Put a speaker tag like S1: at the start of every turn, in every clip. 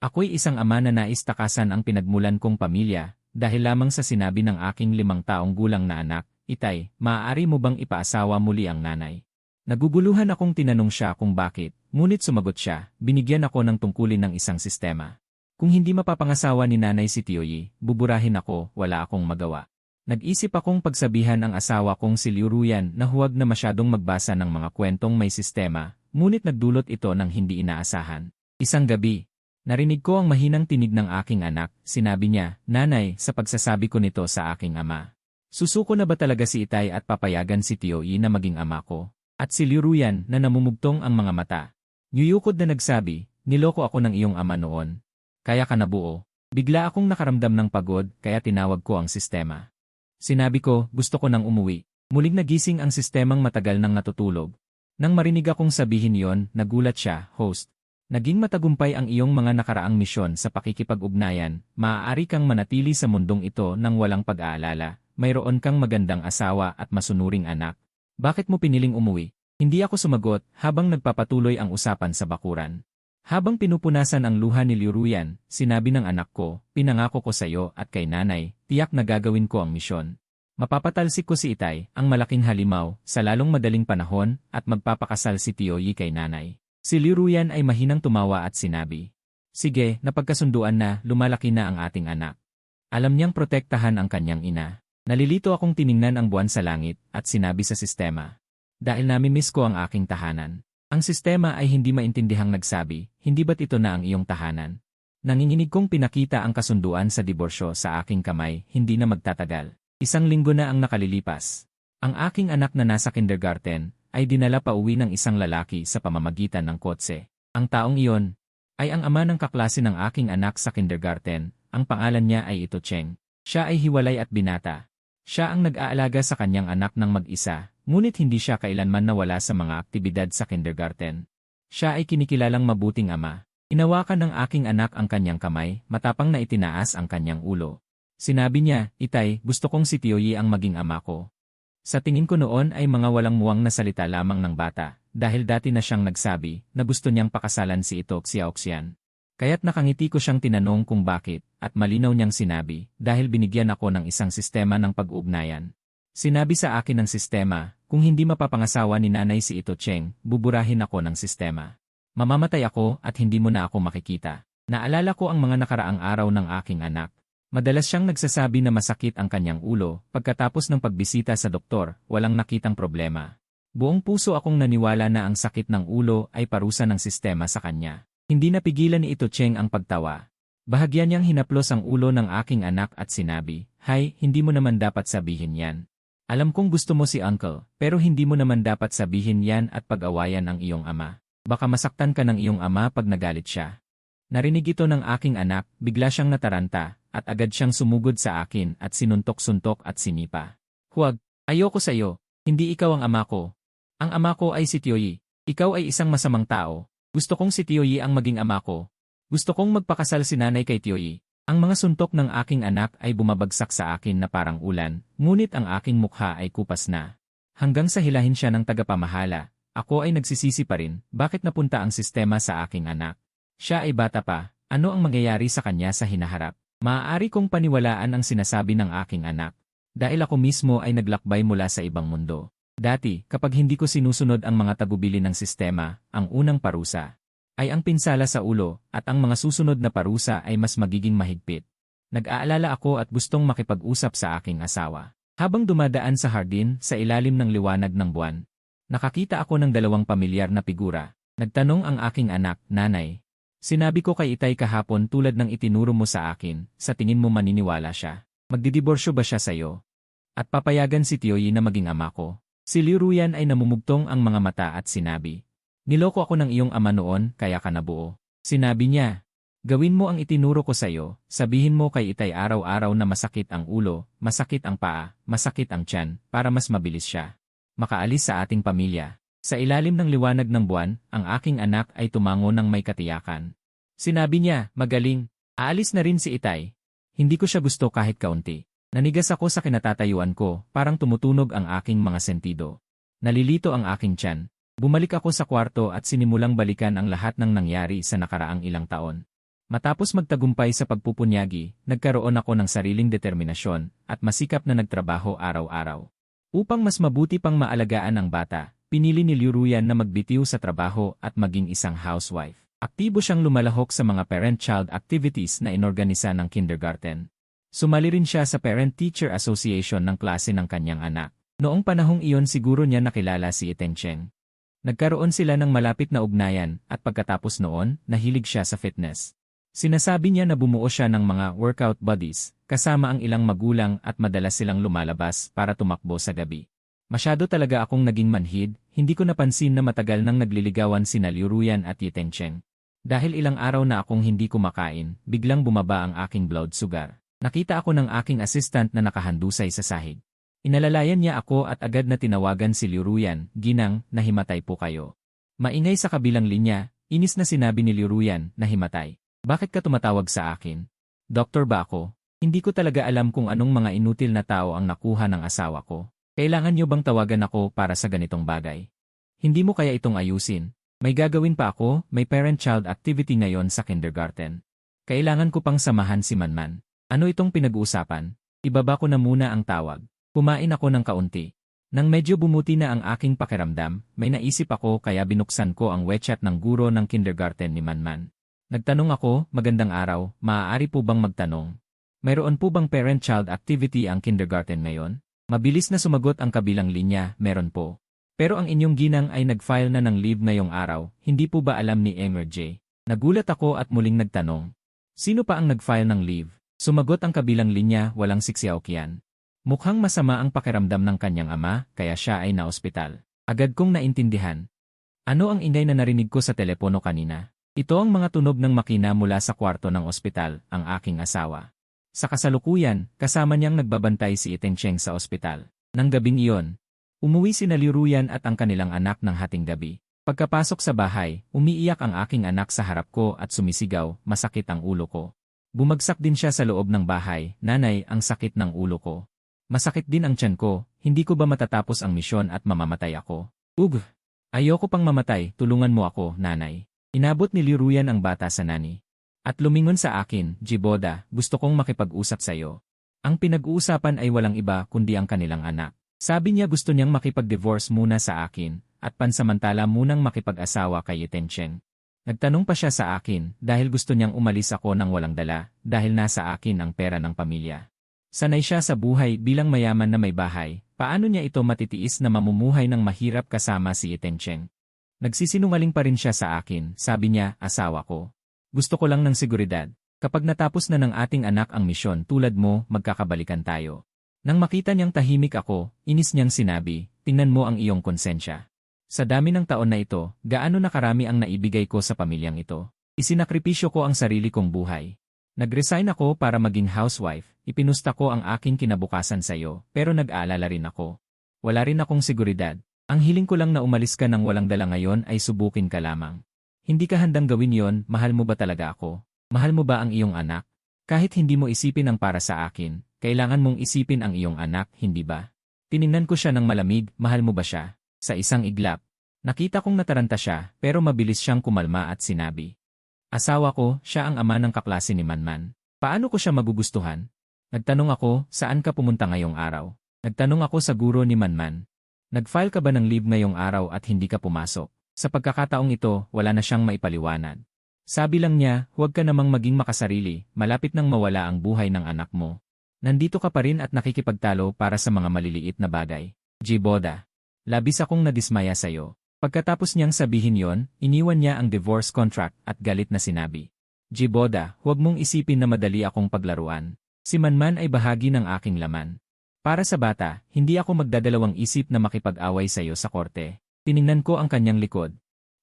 S1: Ako'y isang ama na nais takasan ang pinagmulan kong pamilya, dahil lamang sa sinabi ng aking 5 taong gulang na anak, Itay, maaari mo bang ipaasawa muli ang nanay? Naguguluhan akong tinanong siya kung bakit, ngunit sumagot siya, binigyan ako ng tungkulin ng isang sistema. Kung hindi mapapangasawa ni nanay si Tioyi, buburahin ako, wala akong magawa. Nag-isip akong pagsabihan ang asawa kong si Liu Ruyan na huwag na masyadong magbasa ng mga kwentong may sistema, ngunit nagdulot ito ng hindi inaasahan. Isang gabi, narinig ko ang mahinang tinig ng aking anak, sinabi niya, Nanay, sa pagsasabi ko nito sa aking ama. Susuko na ba talaga si Itay at papayagan si Tioyi na maging ama ko? At si Liu Ruyan na namumugtong ang mga mata. Yuyukod na nagsabi, niloko ako ng iyong ama noon. Kaya ka nabuo. Bigla akong nakaramdam ng pagod, kaya tinawag ko ang sistema. Sinabi ko, gusto ko nang umuwi. Muling nagising ang sistemang matagal nang natutulog. Nang marinig akong sabihin yon, nagulat siya, host. Naging matagumpay ang iyong mga nakaraang misyon sa pakikipag-ugnayan, maaari kang manatili sa mundong ito nang walang pag-aalala, mayroon kang magandang asawa at masunuring anak. Bakit mo piniling umuwi? Hindi ako sumagot habang nagpapatuloy ang usapan sa bakuran. Habang pinupunasan ang luha ni Liu Ruyan, sinabi ng anak ko, pinangako ko sa iyo at kay nanay, tiyak na gagawin ko ang misyon. Mapapatalsik ko si Itay, ang malaking halimaw, sa lalong madaling panahon, at magpapakasal si Tioyi kay nanay. Si Liu Ruyan ay mahinang tumawa at sinabi, sige, napagkasunduan na, lumalaki na ang ating anak. Alam niyang protektahan ang kanyang ina. Nalilito akong tiningnan ang buwan sa langit, at sinabi sa sistema. Dahil namimiss ko ang aking tahanan. Ang sistema ay hindi maintindihang nagsabi, hindi ba't ito na ang iyong tahanan? Nanginginig kong pinakita ang kasunduan sa diborsyo sa aking kamay, hindi na magtatagal. 1 linggo na ang nakalilipas. Ang aking anak na nasa kindergarten ay dinala pa uwi ng isang lalaki sa pamamagitan ng kotse. Ang taong iyon ay ang ama ng kaklase ng aking anak sa kindergarten, ang pangalan niya ay Ito Cheng. Siya ay hiwalay at binata. Siya ang nag-aalaga sa kanyang anak ng mag-isa. Ngunit hindi siya kailanman nawala sa mga aktibidad sa kindergarten. Siya ay kinikilalang mabuting ama. Inawakan ng aking anak ang kanyang kamay, matapang na itinaas ang kanyang ulo. Sinabi niya, Itay, gusto kong si Tioyi ang maging ama ko. Sa tingin ko noon ay mga walang muwang na salita lamang ng bata, dahil dati na siyang nagsabi na gusto niyang pakasalan si Ito Xiaoxian. Kaya't nakangiti ko siyang tinanong kung bakit, at malinaw niyang sinabi, dahil binigyan ako ng isang sistema ng pag-uugnayan. Sinabi sa akin ng sistema, kung hindi mapapangasawa ni nanay si Ito Cheng, buburahin ako ng sistema. Mamamatay ako at hindi mo na ako makikita. Naalala ko ang mga nakaraang araw ng aking anak. Madalas siyang nagsasabi na masakit ang kanyang ulo, pagkatapos ng pagbisita sa doktor, walang nakitang problema. Buong puso akong naniwala na ang sakit ng ulo ay parusa ng sistema sa kanya. Hindi napigilan ni Ito Cheng ang pagtawa. Bahagyan niyang hinaplos ang ulo ng aking anak at sinabi, Hay, hindi mo naman dapat sabihin yan. Alam kong gusto mo si Uncle, pero hindi mo naman dapat sabihin yan at pag-awayan ang iyong ama. Baka masaktan ka ng iyong ama pag nagalit siya. Narinig ito ng aking anak, bigla siyang nataranta, at agad siyang sumugod sa akin at sinuntok-suntok at sinipa. Huwag, ayoko sa iyo, hindi ikaw ang ama ko. Ang ama ko ay si Tioyi. Ikaw ay isang masamang tao. Gusto kong si Tioyi ang maging ama ko. Gusto kong magpakasal si nanay kay Tioyi. Ang mga suntok ng aking anak ay bumabagsak sa akin na parang ulan, ngunit ang aking mukha ay kupas na. Hanggang sa hilahin siya ng tagapamahala, ako ay nagsisisi pa rin, bakit napunta ang sistema sa aking anak. Siya ay bata pa, ano ang mangyayari sa kanya sa hinaharap? Maaari kong paniwalaan ang sinasabi ng aking anak. Dahil ako mismo ay naglakbay mula sa ibang mundo. Dati, kapag hindi ko sinusunod ang mga tagubili ng sistema, ang unang parusa ay ang pinsala sa ulo, at ang mga susunod na parusa ay mas magiging mahigpit. Nag-aalala ako at gustong makipag-usap sa aking asawa. Habang dumadaan sa hardin sa ilalim ng liwanag ng buwan, nakakita ako ng 2 pamilyar na figura. Nagtanong ang aking anak, Nanay. Sinabi ko kay Itay kahapon tulad ng itinuro mo sa akin, sa tingin mo maniniwala siya. Magdidiborsyo ba siya sa iyo? At papayagan si Tioyi na maging ama ko? Si Liu Ruyan ay namumugtong ang mga mata at sinabi, Niloko ako ng iyong ama noon, kaya ka nabuo. Sinabi niya, gawin mo ang itinuro ko sa iyo, sabihin mo kay Itay araw-araw na masakit ang ulo, masakit ang paa, masakit ang tiyan, para mas mabilis siya makaalis sa ating pamilya. Sa ilalim ng liwanag ng buwan, ang aking anak ay tumango ng may katiyakan. Sinabi niya, magaling, aalis na rin si Itay. Hindi ko siya gusto kahit kaunti. Nanigas ako sa kinatatayuan ko, parang tumutunog ang aking mga sentido. Nalilito ang aking tiyan. Bumalik ako sa kwarto at sinimulang balikan ang lahat ng nangyari sa nakaraang ilang taon. Matapos magtagumpay sa pagpupunyagi, nagkaroon ako ng sariling determinasyon at masikap na nagtrabaho araw-araw. Upang mas mabuti pang maalagaan ang bata, pinili ni Liu Ruyan na magbitiw sa trabaho at maging isang housewife. Aktibo siyang lumalahok sa mga parent-child activities na inorganisa ng kindergarten. Sumali rin siya sa Parent-Teacher Association ng klase ng kanyang anak. Noong panahong iyon siguro niya nakilala si Eteng Cheng. Nagkaroon sila ng malapit na ugnayan at pagkatapos noon, nahilig siya sa fitness. Sinasabi niya na bumuo siya ng mga workout buddies, kasama ang ilang magulang at madalas silang lumalabas para tumakbo sa gabi. Masyado talaga akong naging manhid, hindi ko napansin na matagal nang nagliligawan sina Liu Ruyan at Eteng Cheng. Dahil ilang araw na akong hindi kumakain, biglang bumaba ang aking blood sugar. Nakita ako ng aking assistant na nakahandusay sa sahig. Inalalayan niya ako at agad na tinawagan si Liu Ruyan, "Ginang, nahimatay po kayo." Maingay sa kabilang linya, inis na sinabi ni Liu Ruyan, "Nahimatay? Bakit ka tumatawag sa akin? Doktor ba ako? Hindi ko talaga alam kung anong mga inutil na tao ang nakuha ng asawa ko. Kailangan niyo bang tawagan ako para sa ganitong bagay? Hindi mo kaya itong ayusin? May gagawin pa ako, may parent-child activity ngayon sa kindergarten. Kailangan ko pang samahan si Manman. Ano itong pinag-uusapan? Ibaba ko na muna ang tawag." Kumain ako ng kaunti. Nang medyo bumuti na ang aking pakiramdam, may naisip ako kaya binuksan ko ang WeChat ng guro ng kindergarten ni Manman. Nagtanong ako, "Magandang araw, maaari po bang magtanong? Mayroon po bang parent-child activity ang kindergarten ngayon?" Mabilis na sumagot ang kabilang linya, "Meron po. Pero ang inyong ginang ay nag-file na ng leave ngayong araw, hindi po ba alam ni MJ?" Nagulat ako at muling nagtanong, "Sino pa ang nag-file ng leave?" Sumagot ang kabilang linya, "Walang si Xiaoqian." Mukhang masama ang pakiramdam ng kanyang ama, kaya siya ay naospital. Agad kong naintindihan. Ano ang ingay na narinig ko sa telepono kanina? Ito ang mga tunog ng makina mula sa kwarto ng ospital, ang aking asawa. Sa kasalukuyan, kasama niyang nagbabantay si Eteng Cheng sa ospital. Nang gabing iyon, umuwi sina Liu Ruyan at ang kanilang anak ng hating gabi. Pagkapasok sa bahay, umiiyak ang aking anak sa harap ko at sumisigaw, "Masakit ang ulo ko." Bumagsak din siya sa loob ng bahay, "Nanay, ang sakit ng ulo ko. Masakit din ang tiyan ko, hindi ko ba matatapos ang misyon at mamamatay ako?" "Ugh! Ayoko pang mamatay, tulungan mo ako, nanay." Inabot ni Liu Ruyan ang bata sa nani. At lumingon sa akin, "Jiboda, gusto kong makipag-usap sa iyo." Ang pinag-uusapan ay walang iba kundi ang kanilang anak. Sabi niya gusto niyang makipag-divorce muna sa akin, at pansamantala munang makipag-asawa kay Eteng Cheng. Nagtanong pa siya sa akin dahil gusto niyang umalis ako ng walang dala dahil nasa akin ang pera ng pamilya. Sanay siya sa buhay bilang mayaman na may bahay, paano niya ito matitiis na mamumuhay ng mahirap kasama si Eteng Cheng? Nagsisinungaling pa rin siya sa akin, sabi niya, "Asawa ko. Gusto ko lang ng seguridad. Kapag natapos na ng ating anak ang misyon tulad mo, magkakabalikan tayo." Nang makita niyang tahimik ako, inis niyang sinabi, "Tingnan mo ang iyong konsensya. Sa dami ng taon na ito, gaano na karami ang naibigay ko sa pamilyang ito. Isinakripisyo ko ang sarili kong buhay. Nag-resign ako para maging housewife, ipinusta ko ang aking kinabukasan sa iyo, pero nag-aalala rin ako. Wala rin akong seguridad. Ang hiling ko lang na umalis ka ng walang dala ngayon ay subukin ka lamang. Hindi ka handang gawin yon, mahal mo ba talaga ako? Mahal mo ba ang iyong anak? Kahit hindi mo isipin ang para sa akin, kailangan mong isipin ang iyong anak, hindi ba?" Tiningnan ko siya ng malamig, "Mahal mo ba siya?" Sa isang iglap, nakita kong nataranta siya, pero mabilis siyang kumalma at sinabi, "Asawa ko, siya ang ama ng kaklase ni Manman. Paano ko siya magugustuhan?" Nagtanong ako, "Saan ka pumunta ngayong araw?" Nagtanong ako sa guro ni Manman. "Nag-file ka ba ng leave ngayong araw at hindi ka pumasok?" Sa pagkakataong ito, wala na siyang maipaliwanag. Sabi lang niya, "Huwag ka namang maging makasarili, malapit nang mawala ang buhay ng anak mo. Nandito ka pa rin at nakikipagtalo para sa mga maliliit na bagay. Jiboda, labis akong nadismaya sa'yo." Pagkatapos niyang sabihin yon, iniwan niya ang divorce contract at galit na sinabi, "Jiboda, huwag mong isipin na madali akong paglaruan. Si Manman ay bahagi ng aking laman. Para sa bata, hindi ako magdadalawang isip na makipag-away sa iyo sa korte." Tiningnan ko ang kanyang likod.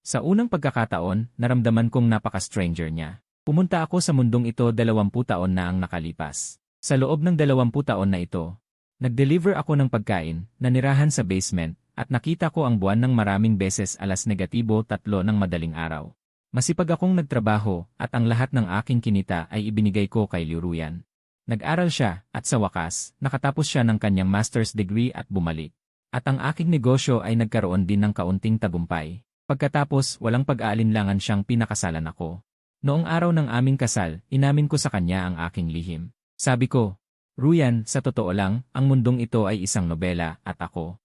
S1: Sa unang pagkakataon, naramdaman kong napaka-stranger niya. Pumunta ako sa mundong ito 20 taon na ang nakalipas. Sa loob ng 20 taon na ito, nag-deliver ako ng pagkain, nanirahan sa basement, at nakita ko ang buwan ng maraming beses -3 ng madaling araw. Masipag akong nagtrabaho, at ang lahat ng aking kinita ay ibinigay ko kay Liu Ruyan. Nag-aral siya, at sa wakas, nakatapos siya ng kanyang master's degree at bumalik. At ang aking negosyo ay nagkaroon din ng kaunting tagumpay. Pagkatapos, walang pag-aalinlangan siyang pinakasalan ako. Noong araw ng aming kasal, inamin ko sa kanya ang aking lihim. Sabi ko, Ruyan, sa totoo lang, ang mundong ito ay isang nobela at ako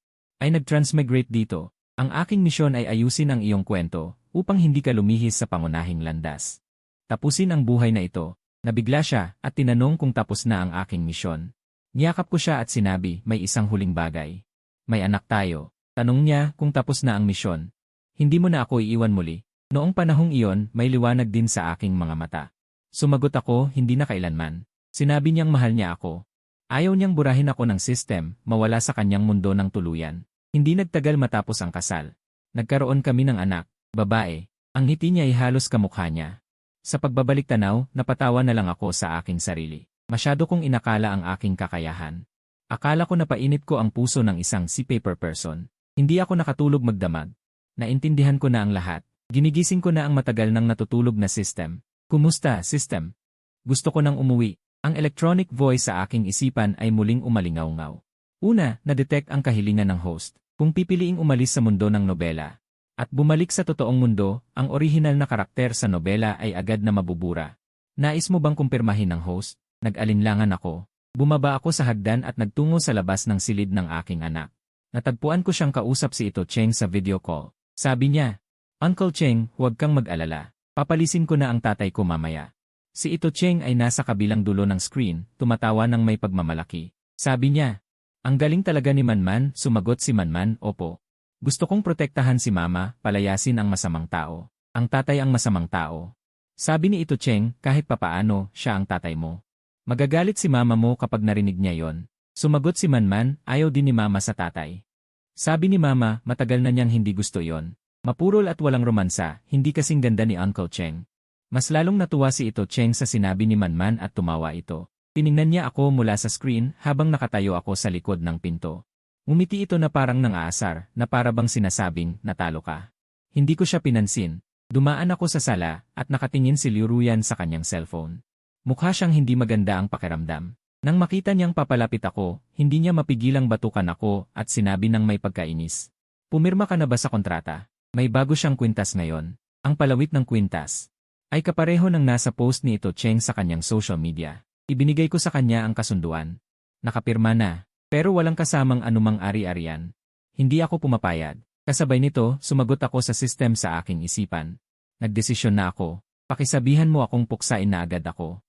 S1: ay nag-transmigrate dito. Ang aking misyon ay ayusin ang iyong kwento upang hindi ka lumihis sa pangunahing landas. Tapusin ang buhay na ito. Nabigla siya at tinanong kung tapos na ang aking misyon. Niyakap ko siya at sinabi, may isang huling bagay. May anak tayo. Tanong niya kung tapos na ang misyon. Hindi mo na ako iiwan muli. Noong panahong iyon, may liwanag din sa aking mga mata. Sumagot ako, hindi na kailanman. Sinabi niyang mahal niya ako. Ayaw niyang burahin ako ng system, mawala sa kanyang mundo ng tuluyan. Hindi nagtagal matapos ang kasal. Nagkaroon kami ng anak, babae. Ang ngiti niya ay halos kamukha niya. Sa pagbabalik tanaw, napatawa na lang ako sa aking sarili. Masyado kong inakala ang aking kakayahan. Akala ko napainit ko ang puso ng isang si paper person. Hindi ako nakatulog magdamag. Naintindihan ko na ang lahat. Ginigising ko na ang matagal nang natutulog na system. Kumusta, system? Gusto ko nang umuwi. Ang electronic voice sa aking isipan ay muling umalingaw-ngaw. Una, na-detect ang kahilingan ng host. Kung pipiliing umalis sa mundo ng nobela at bumalik sa totoong mundo, ang orihinal na karakter sa nobela ay agad na mabubura. Nais mo bang kumpirmahin ng host? Nag-alinlangan ako. Bumaba ako sa hagdan at nagtungo sa labas ng silid ng aking anak. Natagpuan ko siyang kausap si Ito Cheng sa video call. Sabi niya, Uncle Cheng, huwag kang mag-alala. Papalisin ko na ang tatay ko mamaya. Si Ito Cheng ay nasa kabilang dulo ng screen, tumatawa ng may pagmamalaki. Sabi niya, ang galing talaga ni Manman, sumagot si Manman, opo. Gusto kong protektahan si Mama, palayasin ang masamang tao. Ang tatay ang masamang tao. Sabi ni Ito Cheng, kahit papaano, siya ang tatay mo. Magagalit si Mama mo kapag narinig niya yon. Sumagot si Manman, ayaw din ni Mama sa tatay. Sabi ni Mama, matagal na niyang hindi gusto yon. Mapurol at walang romansa, hindi kasing ganda ni Uncle Cheng. Mas lalong natuwa si Ito Cheng sa sinabi ni Manman at tumawa ito. Tiningnan niya ako mula sa screen habang nakatayo ako sa likod ng pinto. Ngumiti ito na parang nang-aasar, na parabang sinasabing, natalo ka. Hindi ko siya pinansin. Dumaan ako sa sala at nakatingin si Liu Ruyan sa kanyang cellphone. Mukha siyang hindi maganda ang pakiramdam. Nang makita niyang papalapit ako, hindi niya mapigilang batukan ako at sinabi ng may pagkainis. Pumirma ka na ba sa kontrata? May bago siyang kwintas ngayon. Ang palawit ng kwintas ay kapareho ng nasa post ni Ito Cheng sa kanyang social media. Ibinigay ko sa kanya ang kasunduan. Nakapirma na. Pero walang kasamang anumang ari-arian. Hindi ako pumapayag. Kasabay nito, sumagot ako sa system sa aking isipan. Nagdesisyon na ako. Pakisabihan mo akong puksain na agad ako.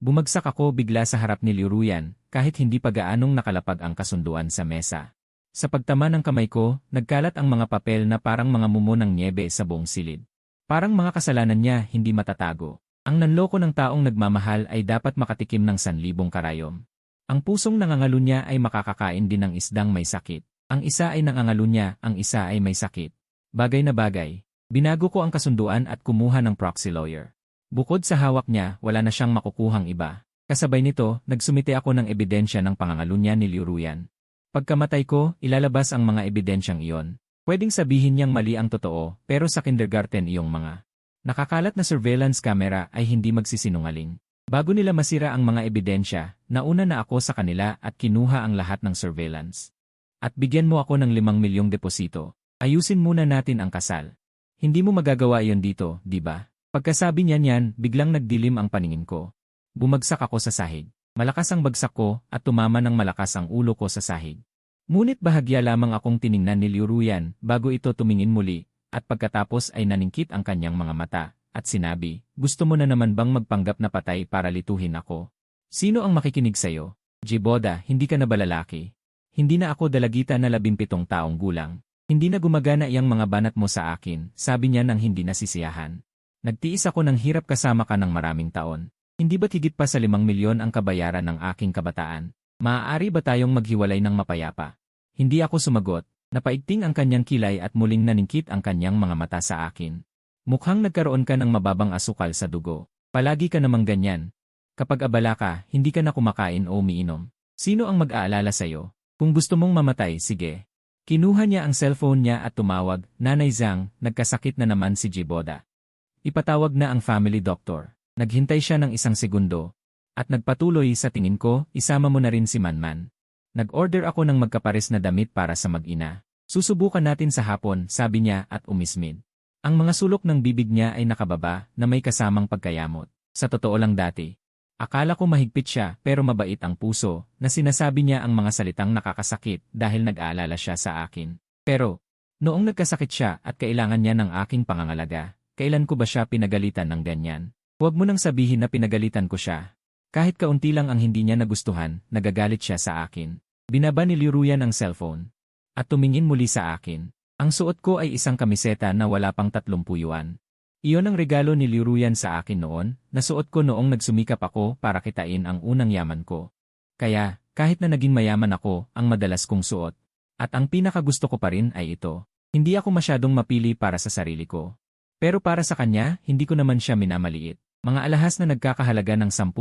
S1: Bumagsak ako bigla sa harap ni Liu Ruyan, kahit hindi pa gaanong nakalapag ang kasunduan sa mesa. Sa pagtama ng kamay ko, nagkalat ang mga papel na parang mga mumo ng niebe sa buong silid. Parang mga kasalanan niya hindi matatago. Ang nanloko ng taong nagmamahal ay dapat makatikim ng 1,000 karayom. Ang pusong nangangalunya ay makakakain din ng isdang may sakit. Ang isa ay nangangalunya, ang isa ay may sakit. Bagay na bagay. Binago ko ang kasunduan at kumuha ng proxy lawyer. Bukod sa hawak niya, wala na siyang makukuhang iba. Kasabay nito, nagsumite ako ng ebidensya ng pangangalunya ni Liu Ruyan. Pagkamatay ko, ilalabas ang mga ebidensyang iyon. Pwedeng sabihin niyang mali ang totoo, pero sa kindergarten iyong mga nakakalat na surveillance camera ay hindi magsisinungaling. Bago nila masira ang mga ebidensya, nauna na ako sa kanila at kinuha ang lahat ng surveillance. At bigyan mo ako ng 5 milyong deposito. Ayusin muna natin ang kasal. Hindi mo magagawa iyon dito, di ba? Pagkasabi niya niyan, biglang nagdilim ang paningin ko. Bumagsak ako sa sahig. Malakas ang bagsak ko at tumama ng malakas ang ulo ko sa sahig. Ngunit bahagya lamang akong tiningnan ni Liu Ruyan bago ito tumingin muli at pagkatapos ay naningkit ang kanyang mga mata. At sinabi, gusto mo na naman bang magpanggap na patay para lituhin ako? Sino ang makikinig sa'yo? Jiboda, hindi ka na ba lalaki? Hindi na ako dalagita na 17 taong gulang. Hindi na gumagana iyang mga banat mo sa akin, sabi niya nang hindi nasisiyahan. Nagtiis ako ng hirap kasama ka ng maraming taon. Hindi ba't higit pa sa 5 milyon ang kabayaran ng aking kabataan? Maaari ba tayong maghiwalay ng mapayapa? Hindi ako sumagot. Napaigting ang kanyang kilay at muling naningkit ang kanyang mga mata sa akin. Mukhang nagkaroon ka ng mababang asukal sa dugo. Palagi ka namang ganyan. Kapag abala ka, hindi ka na kumakain o umiinom. Sino ang mag-aalala sa'yo? Kung gusto mong mamatay, sige. Kinuha niya ang cellphone niya at tumawag, Nanay Zhang, nagkasakit na naman si Jiboda. Ipatawag na ang family doctor. Naghintay siya ng 1 segundo. At nagpatuloy sa tingin ko, isama mo na rin si Manman. Nag-order ako ng magkapares na damit para sa mag-ina. Susubukan natin sa hapon, sabi niya at umismid. Ang mga sulok ng bibig niya ay nakababa na may kasamang pagkayamot. Sa totoo lang dati, akala ko mahigpit siya pero mabait ang puso na sinasabi niya ang mga salitang nakakasakit dahil nag-aalala siya sa akin. Pero, noong nagkasakit siya at kailangan niya ng aking pangangalaga, kailan ko ba siya pinagalitan ng ganyan? Huwag mo nang sabihin na pinagalitan ko siya. Kahit kaunti lang ang hindi niya nagustuhan, nagagalit siya sa akin. Binaba ni Liruyan ang cellphone. At tumingin muli sa akin. Ang suot ko ay isang kamiseta na wala pang 30 yuan. Iyon ang regalo ni Liruyan sa akin noon, nasuot ko noong nagsumikap ako para kitain ang unang yaman ko. Kaya, kahit na naging mayaman ako, ang madalas kong suot. At ang pinakagusto ko pa rin ay ito. Hindi ako masyadong mapili para sa sarili ko. Pero para sa kanya, hindi ko naman siya minamaliit. Mga alahas na nagkakahalaga ng 10,000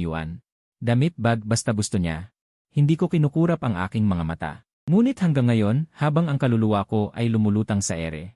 S1: yuan. Damit, bag, basta gusto niya. Hindi ko kinukurap ang aking mga mata. Ngunit hanggang ngayon, habang ang kaluluwa ko ay lumulutang sa ere,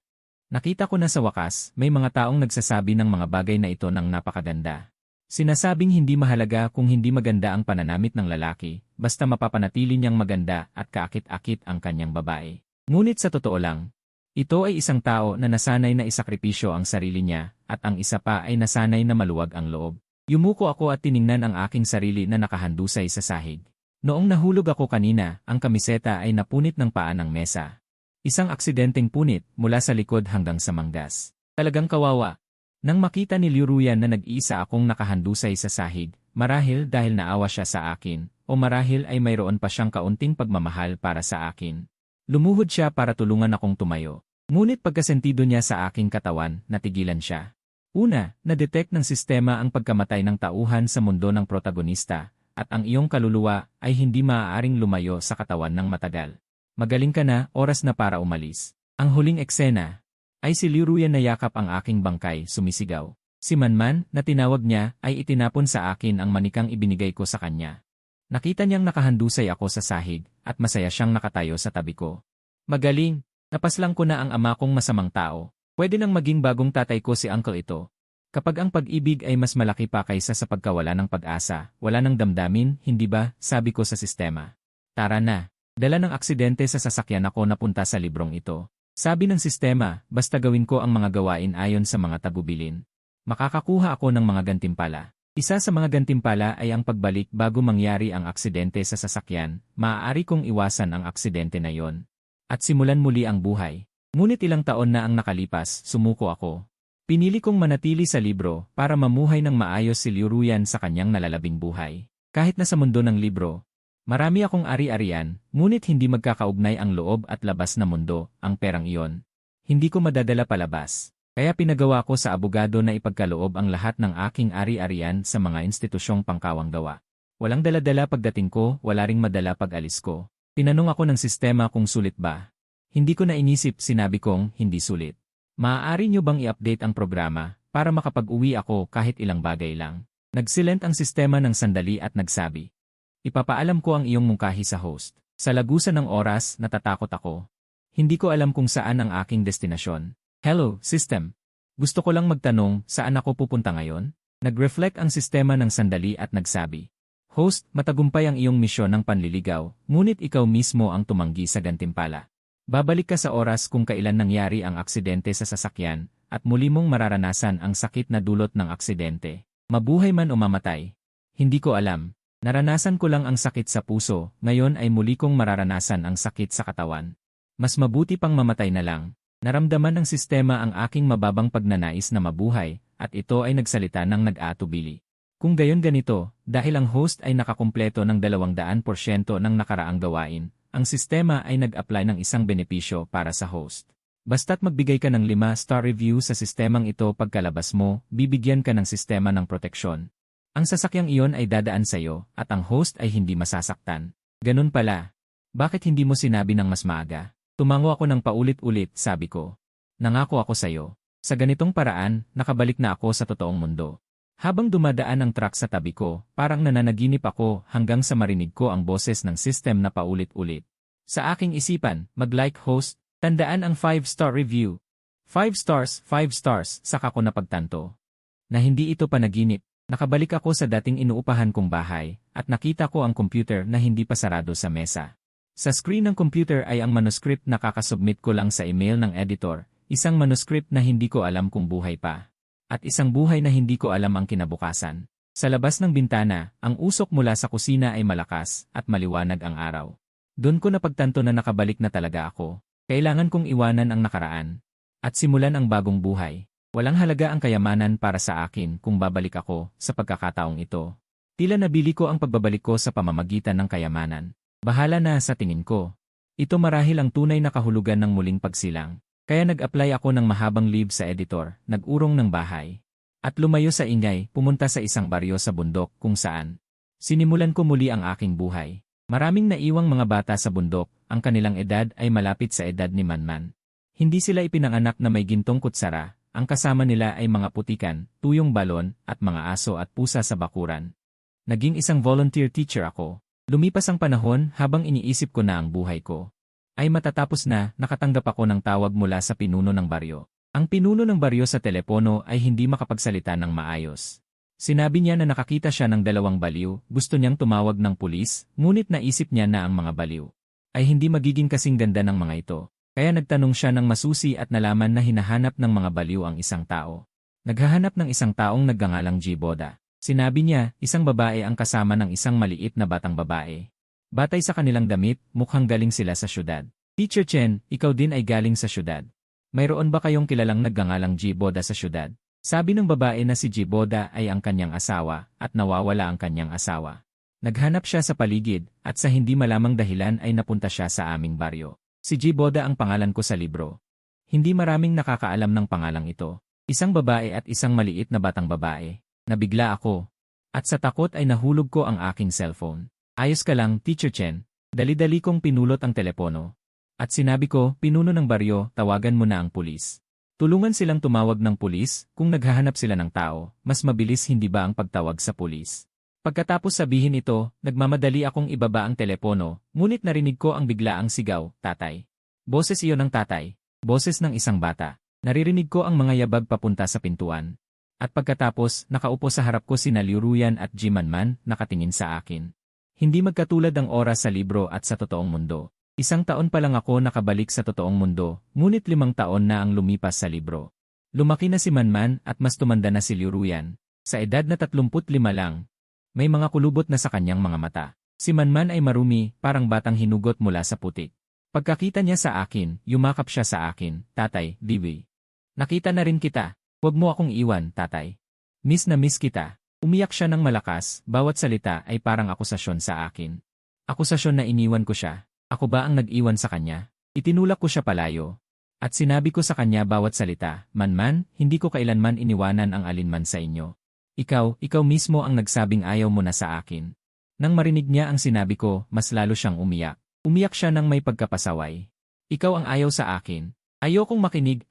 S1: nakita ko na sa wakas, may mga taong nagsasabi ng mga bagay na ito ng napakaganda. Sinasabing hindi mahalaga kung hindi maganda ang pananamit ng lalaki, basta mapapanatili niyang maganda at kaakit-akit ang kanyang babae. Ngunit sa totoo lang, ito ay isang tao na nasanay na isakripisyo ang sarili niya, at ang isa pa ay nasanay na maluwag ang loob. Yumuko ako at tiningnan ang aking sarili na nakahandusay sa sahig. Noong nahulog ako kanina, ang kamiseta ay napunit ng paa ng mesa. Isang aksidenteng punit mula sa likod hanggang sa manggas. Talagang kawawa. Nang makita ni Liruyan na nag-iisa akong nakahandusay sa sahig, marahil dahil naawa siya sa akin, o marahil ay mayroon pa siyang kaunting pagmamahal para sa akin. Lumuhod siya para tulungan akong tumayo. Ngunit pagkasentido niya sa aking katawan, natigilan siya. Una, na-detect ng sistema ang pagkamatay ng tauhan sa mundo ng protagonista, at ang iyong kaluluwa ay hindi maaaring lumayo sa katawan ng matagal. Magaling ka na, oras na para umalis. Ang huling eksena ay si Liruyan na yakap ang aking bangkay, sumisigaw. Si Manman, na tinawag niya, ay itinapon sa akin ang manikang ibinigay ko sa kanya. Nakita niyang nakahandusay ako sa sahig, at masaya siyang nakatayo sa tabi ko. Magaling! Napaslang ko na ang ama kong masamang tao. Pwede nang maging bagong tatay ko si uncle ito. Kapag ang pag-ibig ay mas malaki pa kaysa sa pagkawala ng pag-asa, wala ng damdamin, hindi ba, sabi ko sa sistema. Tara na. Dala ng aksidente sa sasakyan ako napunta sa librong ito. Sabi ng sistema, basta gawin ko ang mga gawain ayon sa mga tagubilin. Makakakuha ako ng mga gantimpala. Isa sa mga gantimpala ay ang pagbalik bago mangyari ang aksidente sa sasakyan, maaari kong iwasan ang aksidente na yon. At simulan muli ang buhay. Ngunit ilang taon na ang nakalipas, sumuko ako. Pinili kong manatili sa libro para mamuhay ng maayos si Liruyan sa kanyang nalalabing buhay. Kahit na sa mundo ng libro, marami akong ari-arian, ngunit hindi magkakaugnay ang loob at labas na mundo, ang perang iyon. Hindi ko madadala palabas. Kaya pinagawa ko sa abogado na ipagkaloob ang lahat ng aking ari-arian sa mga institusyong pangkawang gawa. Walang dala-dala pagdating ko, wala ring madala pag-alis ko. Tinanong ako ng sistema kung sulit ba. Hindi ko na inisip, sinabi kong hindi sulit. Maaari nyo bang i-update ang programa para makapag-uwi ako kahit ilang bagay lang? Nagsilent ang sistema ng sandali at nagsabi. Ipapaalam ko ang iyong mungkahi sa host. Sa lagusan ng oras, natatakot ako. Hindi ko alam kung saan ang aking destinasyon. Hello, system. Gusto ko lang magtanong, saan ako pupunta ngayon? Nag-reflect ang sistema ng sandali at nagsabi. Host, matagumpay ang iyong misyon ng panliligaw, ngunit ikaw mismo ang tumanggi sa gantimpala. Babalik ka sa oras kung kailan nangyari ang aksidente sa sasakyan, at muli mong mararanasan ang sakit na dulot ng aksidente. Mabuhay man o mamatay. Hindi ko alam. Naranasan ko lang ang sakit sa puso, ngayon ay muli kong mararanasan ang sakit sa katawan. Mas mabuti pang mamatay na lang. Naramdaman ng sistema ang aking mababang pagnanais na mabuhay, at ito ay nagsalita ng nag-aatubili. Kung gayon ganito, dahil ang host ay nakakumpleto ng 200% ng nakaraang gawain, ang sistema ay nag-apply ng isang benepisyo para sa host. Basta't magbigay ka ng 5-star review sa sistemang ito pagkalabas mo, bibigyan ka ng sistema ng proteksyon. Ang sasakyang iyon ay dadaan sa iyo, at ang host ay hindi masasaktan. Ganun pala. Bakit hindi mo sinabi ng mas maaga? Tumango ako ng paulit-ulit, sabi ko. Nangako ako sa iyo. Sa ganitong paraan, nakabalik na ako sa totoong mundo. Habang dumadaan ang truck sa tabi ko, parang nananaginip ako hanggang sa marinig ko ang boses ng system na paulit-ulit. Sa aking isipan, mag-like host, tandaan ang 5-star review. 5 stars, 5 stars, saka ko napagtanto. Na hindi ito panaginip, nakabalik ako sa dating inuupahan kong bahay, at nakita ko ang computer na hindi pa sarado sa mesa. Sa screen ng computer ay ang manuscript na kakasubmit ko lang sa email ng editor, Isang manuscript na hindi ko alam kung buhay pa. At isang buhay na hindi ko alam ang kinabukasan. Sa labas ng bintana, ang usok mula sa kusina ay malakas at maliwanag ang araw. Doon ko napagtanto na nakabalik na talaga ako. Kailangan kong iwanan ang nakaraan. At simulan ang bagong buhay. Walang halaga ang kayamanan para sa akin kung babalik ako sa pagkakataong ito. Tila nabili ko ang pagbabalik ko sa pamamagitan ng kayamanan. Bahala na sa tingin ko. Ito marahil ang tunay na kahulugan ng muling pagsilang. Kaya nag-apply ako ng mahabang leave sa editor, nag-urong ng bahay. At lumayo sa ingay, pumunta sa isang baryo sa bundok kung saan. Sinimulan ko muli ang aking buhay. Maraming naiwang mga bata sa bundok, ang kanilang edad ay malapit sa edad ni Manman. Hindi sila ipinanganak na may gintong kutsara, ang kasama nila ay mga putikan, tuyong balon, at mga aso at pusa sa bakuran. Naging isang volunteer teacher ako. Lumipas ang panahon habang iniisip ko na ang buhay ko. Ay matatapos na, nakatanggap ako ng tawag mula sa pinuno ng baryo. Ang pinuno ng baryo sa telepono ay hindi makapagsalita ng maayos. Sinabi niya na nakakita siya ng 2 baliw, gusto niyang tumawag ng pulis, ngunit naisip niya na ang mga baliw ay hindi magiging kasing ganda ng mga ito. Kaya nagtanong siya ng masusi at nalaman na hinahanap ng mga baliw ang isang tao. Naghahanap ng isang taong nagngangalang Jiboda. Sinabi niya, isang babae ang kasama ng isang maliit na batang babae. Batay sa kanilang damit, mukhang galing sila sa syudad. Teacher Chen, ikaw din ay galing sa syudad. Mayroon ba kayong kilalang nagngangalang Jiboda sa syudad? Sabi ng babae na si Jiboda ay ang kanyang asawa at nawawala ang kanyang asawa. Naghanap siya sa paligid at sa hindi malamang dahilan ay napunta siya sa aming baryo. Si Jiboda ang pangalan ko sa libro. Hindi maraming nakakaalam ng pangalang ito. Isang babae at isang maliit na batang babae. Nabigla ako. At sa takot ay nahulog ko ang aking cellphone. Ayos ka lang, Teacher Chen. Dali-dali kong pinulot ang telepono. At sinabi ko, pinuno ng baryo, tawagan mo na ang pulis. Tulungan silang tumawag ng pulis, kung naghahanap sila ng tao, mas mabilis hindi ba ang pagtawag sa pulis. Pagkatapos sabihin ito, nagmamadali akong ibaba ang telepono, ngunit narinig ko ang biglaang sigaw, tatay. Boses iyon ng tatay, boses ng isang bata. Naririnig ko ang mga yabag papunta sa pintuan. At pagkatapos, nakaupo sa harap ko sina Liu Ruyan at Ji Manman, nakatingin sa akin. Hindi magkatulad ang oras sa libro at sa totoong mundo. 1 taon pa lang ako nakabalik sa totoong mundo, ngunit 5 taon na ang lumipas sa libro. Lumaki na si Manman at mas tumanda na si Liu Ruyan. Sa edad na 35 lang, may mga kulubot na sa kanyang mga mata. Si Manman ay marumi, parang batang hinugot mula sa putik. Pagkakita niya sa akin, yumakap siya sa akin, tatay, Bibi. Nakita na rin kita. Huwag mo akong iwan, tatay. Miss na miss kita. Umiyak siya ng malakas, bawat salita ay parang akusasyon sa akin. Akusasyon na iniwan ko siya. Ako ba ang nag-iwan sa kanya? Itinulak ko siya palayo. At sinabi ko sa kanya bawat salita, Manman, hindi ko kailanman iniwanan ang alinman sa inyo. Ikaw mismo ang nagsabing ayaw mo na sa akin. Nang marinig niya ang sinabi ko, mas lalo siyang umiyak. Umiyak siya ng may pagkapasaway. Ikaw ang ayaw sa akin. Ayokong makinig.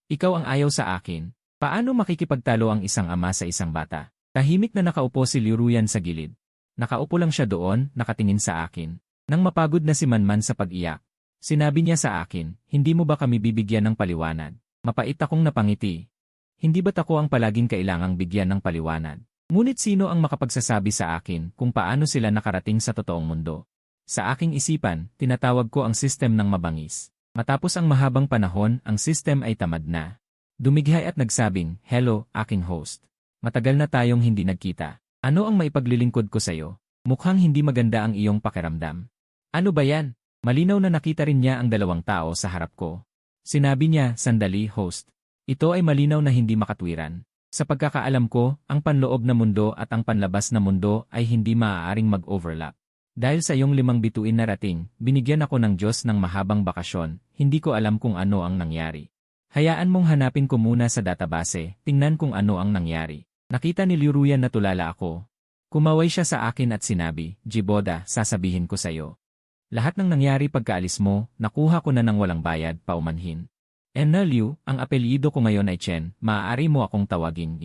S1: Ikaw ang ayaw sa akin. Paano makikipagtalo ang isang ama sa isang bata? Tahimik na nakaupo si Liu Ruyan sa gilid. Nakaupo lang siya doon, nakatingin sa akin. Nang mapagod na si Manman sa pag-iyak, sinabi niya sa akin, hindi mo ba kami bibigyan ng paliwanag? Mapait akong napangiti. Hindi ba't ako ang palaging kailangang bigyan ng paliwanag? Ngunit sino ang makapagsasabi sa akin kung paano sila nakarating sa totoong mundo? Sa aking isipan, tinatawag ko ang sistem ng mabangis. Matapos ang mahabang panahon, ang sistem ay tamad na. Dumighay at nagsabing, hello, aking host. Matagal na tayong hindi nagkita. Ano ang maipaglilingkod ko sa'yo? Mukhang hindi maganda ang iyong pakiramdam. Ano ba yan? Malinaw na nakita rin niya ang 2 tao sa harap ko. Sinabi niya, sandali, host. Ito ay malinaw na hindi makatwiran. Sa pagkakaalam ko, ang panloob na mundo at ang panlabas na mundo ay hindi maaaring mag-overlap. Dahil sa iyong 5 bituin na rating, binigyan ako ng Diyos ng mahabang bakasyon, hindi ko alam kung ano ang nangyari. Hayaan mong hanapin ko muna sa database, tingnan kung ano ang nangyari. Nakita ni Liu Ruyan na tulala ako. Kumaway siya sa akin at sinabi, Jiboda, sasabihin ko sa'yo. Lahat ng nangyari pagkaalis mo, nakuha ko na ng walang bayad, paumanhin. Liu, ang apelyido ko ngayon ay Chen, maaari mo akong tawagin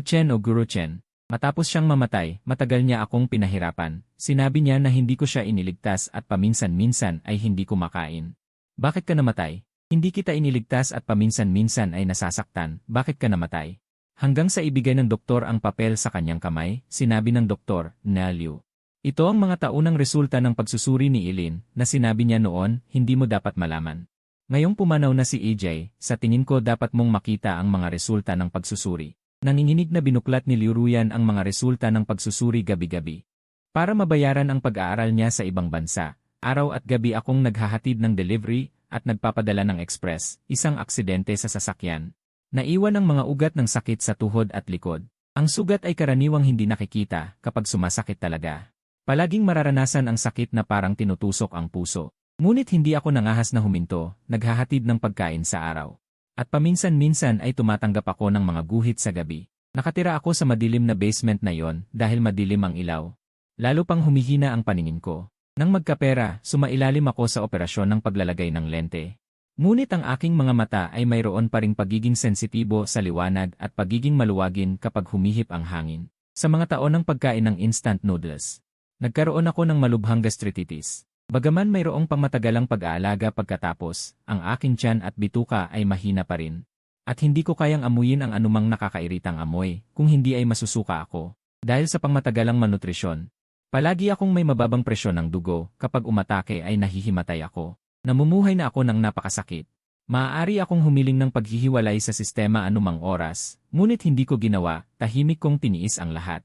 S1: Chen o Guru Chen. Matapos siyang mamatay, matagal niya akong pinahirapan. Sinabi niya na hindi ko siya iniligtas at paminsan-minsan ay hindi kumakain. Bakit ka namatay? Hindi kita iniligtas at paminsan-minsan ay nasasaktan, bakit ka namatay? Hanggang sa ibigay ng doktor ang papel sa kanyang kamay, sinabi ng doktor, Liu. Ito ang mga taunang resulta ng pagsusuri ni Eileen, na sinabi niya noon, hindi mo dapat malaman. Ngayong pumanaw na si EJ, sa tingin ko dapat mong makita ang mga resulta ng pagsusuri. Nanginginig na binuklat ni Liu Ruyan ang mga resulta ng pagsusuri gabi-gabi. Para mabayaran ang pag-aaral niya sa ibang bansa, araw at gabi akong naghahatid ng delivery at nagpapadala ng express, isang aksidente sa sasakyan. Naiwan ang mga ugat ng sakit sa tuhod at likod. Ang sugat ay karaniwang hindi nakikita kapag sumasakit talaga. Palaging mararanasan ang sakit na parang tinutusok ang puso. Ngunit hindi ako nangahas na huminto, naghahatid ng pagkain sa araw. At paminsan-minsan ay tumatanggap ako ng mga guhit sa gabi. Nakatira ako sa madilim na basement na yon dahil madilim ang ilaw. Lalo pang humihina ang paningin ko. Nang magkapera, sumailalim ako sa operasyon ng paglalagay ng lente. Ngunit ang aking mga mata ay mayroon pa ring pagiging sensitibo sa liwanag at pagiging maluwagin kapag humihip ang hangin. Sa mga taon ng pagkain ng instant noodles, nagkaroon ako ng malubhang gastritis. Bagaman mayroong pangmatagalang pag-aalaga pagkatapos, ang aking tiyan at bituka ay mahina pa rin. At hindi ko kayang amuyin ang anumang nakakairitang amoy kung hindi ay masusuka ako. Dahil sa pangmatagalang malnutrisyon, palagi akong may mababang presyon ng dugo, kapag umatake ay nahihimatay ako. Namumuhay na ako ng napakasakit. Maaari akong humiling ng paghihiwalay sa sistema anumang oras, ngunit hindi ko ginawa, tahimik kong tiniis ang lahat.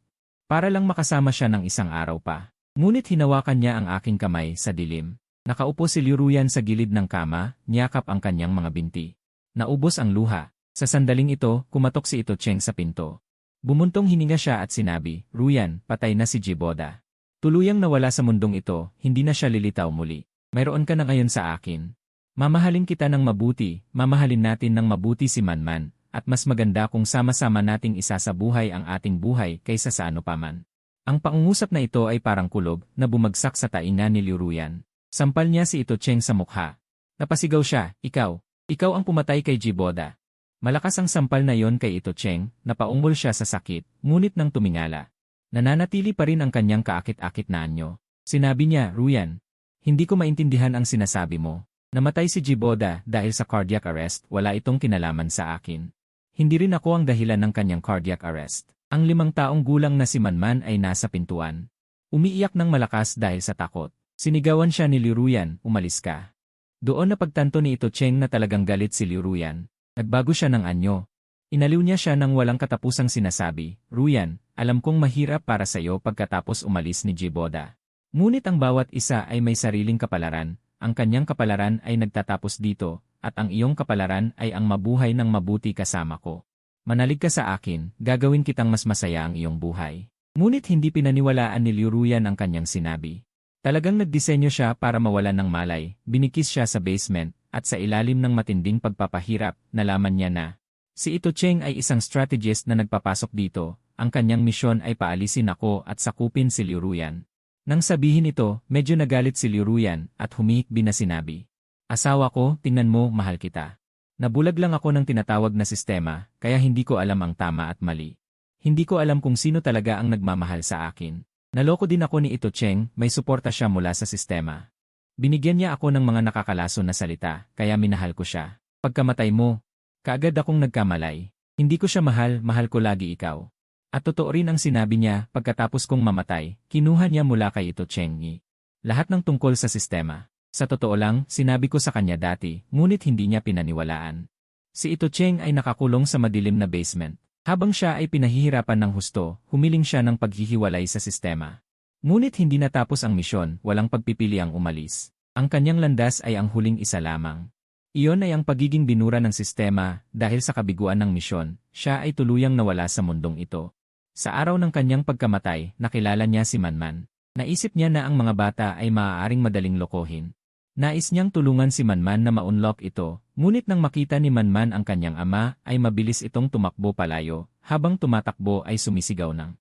S1: Para lang makasama siya ng isang araw pa. Ngunit hinawakan niya ang aking kamay sa dilim. Nakaupo si Liu Ruyan sa gilid ng kama, niyakap ang kanyang mga binti. Naubos ang luha. Sa sandaling ito, kumatok si Ito Cheng sa pinto. Bumuntong hininga siya at sinabi, "Ruyan, patay na si Jiboda. Tuluyang nawala sa mundong ito, hindi na siya lilitaw muli. Mayroon ka na ngayon sa akin. Mamahalin kita ng mabuti, mamahalin natin ng mabuti si Manman, at mas maganda kung sama-sama nating isasabuhay ang ating buhay kaysa sa ano paman." Ang pangungusap na ito ay parang kulob na bumagsak sa tainga ni Liu Ruyan. Sampal niya si Ito Cheng sa mukha. Napasigaw siya, ikaw ang pumatay kay Jiboda." Malakas ang sampal na yon kay Ito Cheng, napaungol siya sa sakit, ngunit nang tumingala. Nananatili pa rin ang kanyang kaakit-akit na anyo. Sinabi niya, "Ruyan, hindi ko maintindihan ang sinasabi mo. Namatay si Jiboda dahil sa cardiac arrest, wala itong kinalaman sa akin. Hindi rin ako ang dahilan ng kanyang cardiac arrest." Ang 5 taong gulang na si Manman ay nasa pintuan. Umiiyak ng malakas dahil sa takot. Sinigawan siya ni Liu Ruyan, "Umalis ka." Doon na pagtanto ni Ito Cheng na talagang galit si Liu Ruyan. Nagbago siya ng anyo. Inaliw niya siya ng walang katapusang sinasabi, "Ruyan, alam kong mahirap para sa iyo pagkatapos umalis ni Jiboda. Ngunit ang bawat isa ay may sariling kapalaran, ang kanyang kapalaran ay nagtatapos dito, at ang iyong kapalaran ay ang mabuhay ng mabuti kasama ko. Manalig ka sa akin, gagawin kitang mas masaya ang iyong buhay." Ngunit hindi pinaniwalaan ni Liu Ruyan ang kanyang sinabi. Talagang nagdisenyo siya para mawalan ng malay, binikis siya sa basement, at sa ilalim ng matinding pagpapahirap, nalaman niya na si Ito Cheng ay isang strategist na nagpapasok dito, ang kanyang misyon ay paalisin ako at sakupin si Liu Ruyan. Nang sabihin ito, medyo nagalit si Liu Ruyan at humihikbi na sinabi, "Asawa ko, tingnan mo, mahal kita. Nabulag lang ako ng tinatawag na sistema, kaya hindi ko alam ang tama at mali. Hindi ko alam kung sino talaga ang nagmamahal sa akin. Naloko din ako ni Ito Cheng, may suporta siya mula sa sistema. Binigyan niya ako ng mga nakakalason na salita, kaya minahal ko siya. Pagkamatay mo, kaagad akong nagkamalay. Hindi ko siya mahal, mahal ko lagi ikaw." At totoo rin ang sinabi niya, pagkatapos kong mamatay, kinuha niya mula kay Ito Cheng lahat ng tungkol sa sistema. Sa totoo lang, sinabi ko sa kanya dati, ngunit hindi niya pinaniwalaan. Si Ito Cheng ay nakakulong sa madilim na basement. Habang siya ay pinahihirapan ng husto, humiling siya ng paghihiwalay sa sistema. Ngunit hindi natapos ang misyon, walang pagpipili ang umalis. Ang kanyang landas ay ang huling isa lamang. Iyon ay ang pagiging binura ng sistema, dahil sa kabiguan ng misyon, siya ay tuluyang nawala sa mundong ito. Sa araw ng kanyang pagkamatay, nakilala niya si Manman. Naisip niya na ang mga bata ay maaaring madaling lokohin. Nais niyang tulungan si Manman na ma-unlock ito, ngunit nang makita ni Manman ang kanyang ama, ay mabilis itong tumakbo palayo, habang tumatakbo ay sumisigaw ng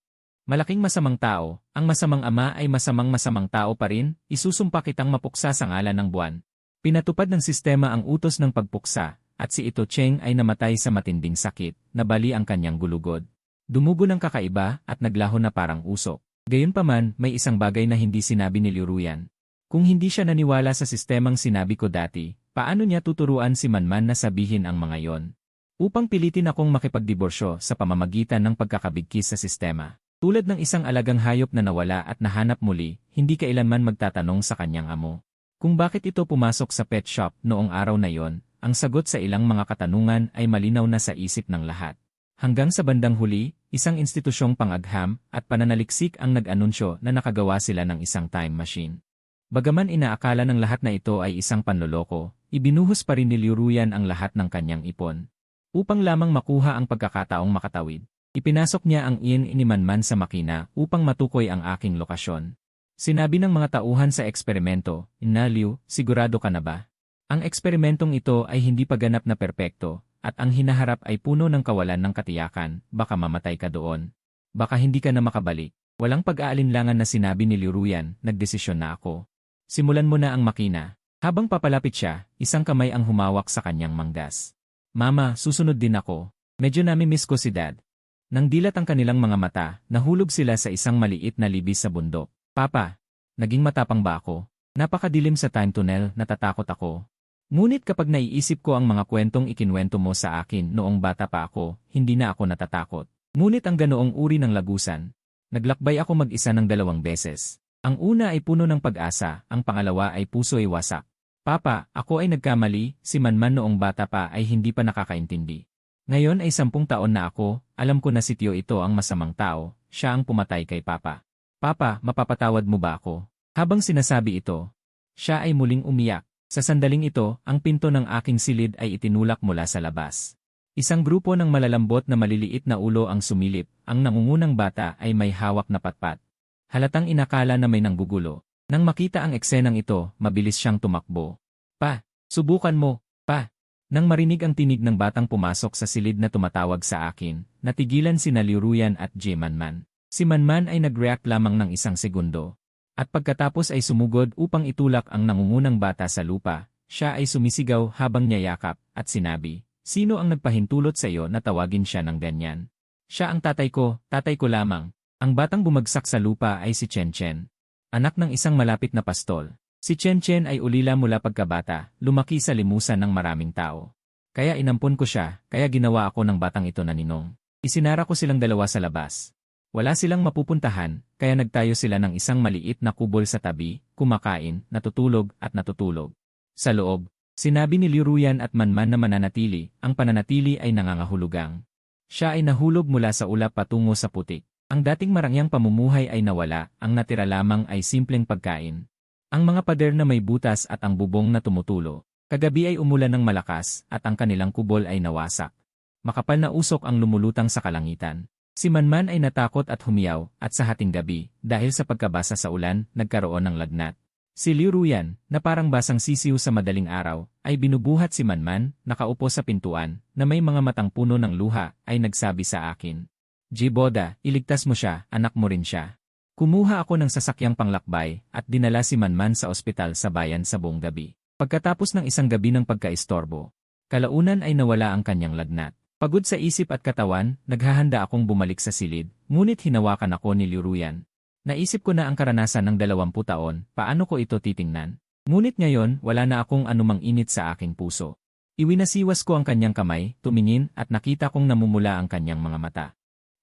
S1: malaking masamang tao, ang masamang ama ay masamang tao pa rin, isusumpa kitang mapuksa sa ngalan ng buwan. Pinatupad ng sistema ang utos ng pagpuksa, at si Ito Cheng ay namatay sa matinding sakit, nabali ang kanyang gulugod. Dumugo ng kakaiba at naglaho na parang usok. Gayunpaman, may isang bagay na hindi sinabi ni Liu Ruyan. Kung hindi siya naniwala sa sistemang sinabi ko dati, paano niya tuturuan si Manman na sabihin ang mga yon? Upang pilitin akong makipagdiborsyo sa pamamagitan ng pagkakabigkis sa sistema. Tulad ng isang alagang hayop na nawala at nahanap muli, hindi kailanman magtatanong sa kanyang amo Kung bakit ito pumasok sa pet shop noong araw na yon, ang sagot sa ilang mga katanungan ay malinaw na sa isip ng lahat. Hanggang sa bandang huli, isang institusyong pangagham at pananaliksik ang nag-anunsyo na nakagawa sila ng isang time machine. Bagaman inaakala ng lahat na ito ay isang panloloko, ibinuhos pa rin ni Liu Ruyan ang lahat ng kanyang ipon. Upang lamang makuha ang pagkakataong makatawid, ipinasok niya ang iyan ni Manman sa makina upang matukoy ang aking lokasyon. Sinabi ng mga tauhan sa eksperimento, "Ina Liu, sigurado ka na ba? Ang eksperimentong ito ay hindi pa ganap na perpekto, at ang hinaharap ay puno ng kawalan ng katiyakan, baka mamatay ka doon. Baka hindi ka na makabalik." Walang pag-aalinlangan na sinabi ni Liu Ruyan, "Nagdesisyon na ako. Simulan mo na ang makina." Habang papalapit siya, isang kamay ang humawak sa kanyang manggas. "Mama, susunod din ako. Medyo namimiss ko si Dad." Nang dilat ang kanilang mga mata, nahulog sila sa isang maliit na libis sa bundok. "Papa, naging matapang ba ako? Napakadilim sa time tunnel, natatakot ako. Ngunit kapag naiisip ko ang mga kwentong ikinwento mo sa akin noong bata pa ako, hindi na ako natatakot. Ngunit ang ganoong uri ng lagusan. Naglakbay ako mag-isa ng 2 beses. Ang una ay puno ng pag-asa, ang pangalawa ay puso'y wasak. Papa, ako ay nagkamali, si Manman noong bata pa ay hindi pa nakakaintindi. Ngayon ay 10 taon na ako, alam ko na si Tio ito ang masamang tao, siya ang pumatay kay Papa. Papa, mapapatawad mo ba ako?" Habang sinasabi ito, siya ay muling umiyak. Sa sandaling ito, ang pinto ng aking silid ay itinulak mula sa labas. Isang grupo ng malalambot na maliliit na ulo ang sumilip, ang nangungunang bata ay may hawak na patpat. Halatang inakala na may nanggugulo. Nang makita ang eksenang ito, mabilis siyang tumakbo. "Pa, subukan mo, pa." Nang marinig ang tinig ng batang pumasok sa silid na tumatawag sa akin, natigilan sina Liu Ruyan at J. Manman. Si Manman ay nag-react lamang ng 1 segundo. At pagkatapos ay sumugod upang itulak ang nangungunang bata sa lupa, siya ay sumisigaw habang niyayakap at sinabi, "Sino ang nagpahintulot sa iyo na tawagin siya ng ganyan?" "Siya ang tatay ko lamang." Ang batang bumagsak sa lupa ay si Chen Chen, anak ng isang malapit na pastol. Si Chen Chen ay ulila mula pagkabata, lumaki sa limusan ng maraming tao. Kaya inampon ko siya, kaya ginawa ako ng batang ito na ninong. Isinara ko silang 2 sa labas. Wala silang mapupuntahan, kaya nagtayo sila ng isang maliit na kubol sa tabi, kumakain, natutulog at natutulog. Sa loob, sinabi ni Liu Ruyan at Manman na mananatili, ang pananatili ay nangangahulugang. Siya ay nahulog mula sa ulap patungo sa putik. Ang dating marangyang pamumuhay ay nawala, ang natira lamang ay simpleng pagkain. Ang mga pader na may butas at ang bubong na tumutulo. Kagabi ay umulan ng malakas at ang kanilang kubol ay nawasak. Makapal na usok ang lumulutang sa kalangitan. Si Manman ay natakot at humiyaw at sa hating gabi, dahil sa pagkabasa sa ulan, nagkaroon ng lagnat. Si Liu Ruyan, na parang basang sisiw sa madaling araw, ay binubuhat si Manman, nakaupo sa pintuan, na may mga matang puno ng luha, ay nagsabi sa akin, "Jiboda, iligtas mo siya, anak mo rin siya." Kumuha ako ng sasakyang panglakbay at dinala si Manman sa ospital sa bayan sa buong gabi. Pagkatapos ng isang gabi ng pagkaistorbo, kalaunan ay nawala ang kanyang lagnat. Pagod sa isip at katawan, naghahanda akong bumalik sa silid, ngunit hinawakan ako ni Liu Ruyan. Naisip ko na ang karanasan ng 20 taon, paano ko ito titingnan? Ngunit ngayon, wala na akong anumang init sa aking puso. Iwinasiwas ko ang kanyang kamay, tumingin at nakita kong namumula ang kanyang mga mata.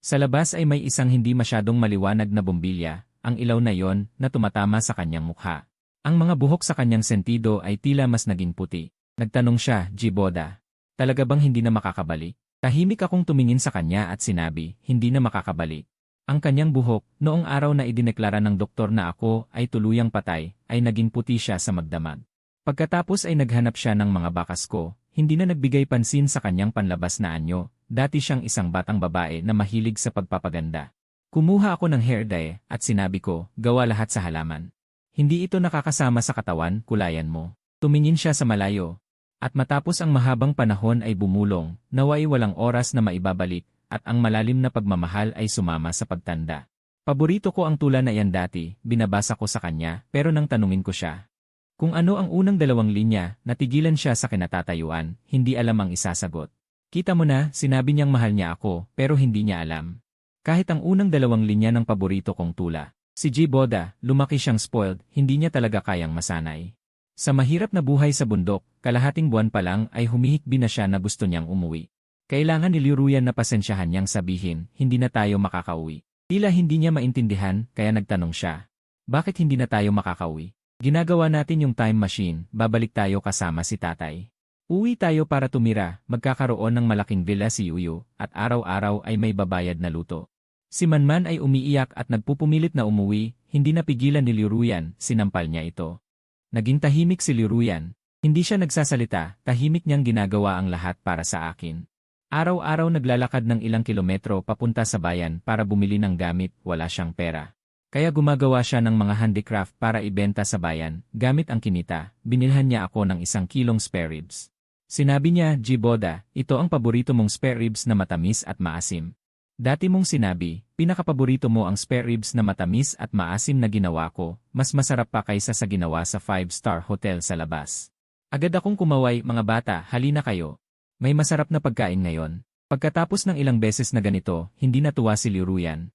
S1: Sa labas ay may isang hindi masyadong maliwanag na bombilya, ang ilaw na yon na tumatama sa kanyang mukha. Ang mga buhok sa kanyang sentido ay tila mas naging puti. Nagtanong siya, "Jiboda, talaga bang hindi na makakabalik?" Tahimik akong tumingin sa kanya at sinabi, "Hindi na makakabalik." Ang kanyang buhok, noong araw na idineklara ng doktor na ako ay tuluyang patay, ay naging puti siya sa magdamag. Pagkatapos ay naghanap siya ng mga bakas ko, hindi na nagbigay pansin sa kanyang panlabas na anyo. Dati siyang isang batang babae na mahilig sa pagpapaganda. Kumuha ako ng hair dye at sinabi ko, "Gawa lahat sa halaman. Hindi ito nakakasama sa katawan, kulayan mo." Tumingin siya sa malayo. At matapos ang mahabang panahon ay bumulong, naway walang oras na maibabalik, at ang malalim na pagmamahal ay sumama sa pagtanda. Paborito ko ang tula na iyan dati, binabasa ko sa kanya, pero nang tanungin ko siya kung ano ang unang 2 linya, natigilan siya sa kinatatayuan, hindi alam ang isasagot. Kita mo na, sinabi niyang mahal niya ako, pero hindi niya alam. Kahit ang unang 2 linya ng paborito kong tula. Si Jiboda, lumaki siyang spoiled, hindi niya talaga kayang masanay. Sa mahirap na buhay sa bundok, kalahating buwan pa lang ay humihikbi na siya na gusto niyang umuwi. Kailangan ni Liu Ruyan na pasensyahan niyang sabihin, "Hindi na tayo makakauwi." Tila hindi niya maintindihan, kaya nagtanong siya, "Bakit hindi na tayo makakauwi?" Ginagawa natin yung time machine, babalik tayo kasama si tatay. Uwi tayo para tumira, magkakaroon ng malaking villa si Yuyu, at araw-araw ay may babayad na luto. Si Manman ay umiiyak at nagpupumilit na umuwi, hindi napigilan ni Liruyan, sinampal niya ito. Naging tahimik si Liruyan. Hindi siya nagsasalita, tahimik niyang ginagawa ang lahat para sa akin. Araw-araw naglalakad ng ilang kilometro papunta sa bayan para bumili ng gamit, wala siyang pera. Kaya gumagawa siya ng mga handicraft para ibenta sa bayan, gamit ang kinita, binilhan niya ako ng 1 kilong spare ribs. Sinabi niya, Jiboda, ito ang paborito mong spare ribs na matamis at maasim. Dati mong sinabi, pinakapaborito mo ang spare ribs na matamis at maasim na ginawa ko, mas masarap pa kaysa sa ginawa sa 5-star hotel sa labas. Agad akong kumaway, mga bata, halina kayo. May masarap na pagkain ngayon. Pagkatapos ng ilang beses na ganito, hindi natuwa si Liruyan.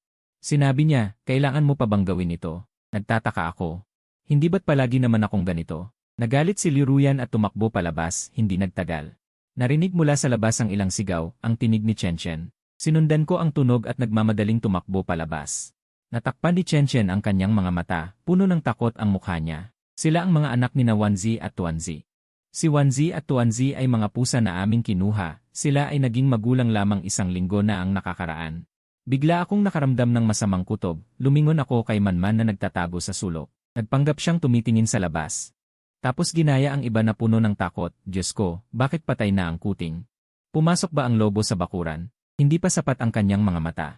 S1: Sinabi niya, kailangan mo pa bang gawin ito? Nagtataka ako. Hindi ba't palagi naman akong ganito? Nagalit si Liruyan at tumakbo palabas, hindi nagtagal. Narinig mula sa labas ang ilang sigaw, ang tinig ni Chenchen. Sinundan ko ang tunog at nagmamadaling tumakbo palabas. Natakpan ni Chenchen ang kanyang mga mata, puno ng takot ang mukha niya. Sila ang mga anak ni Wanzi at Tuanzi. Si Wanzi at Tuanzi ay mga pusa na aming kinuha, sila ay naging magulang lamang 1 linggo na ang nakakaraan. Bigla akong nakaramdam ng masamang kutob, lumingon ako kay Manman na nagtatago sa sulok. Nagpanggap siyang tumitingin sa labas. Tapos ginaya ang iba na puno ng takot, Diyos ko, bakit patay na ang kuting? Pumasok ba ang lobo sa bakuran? Hindi pa sapat ang kanyang mga mata.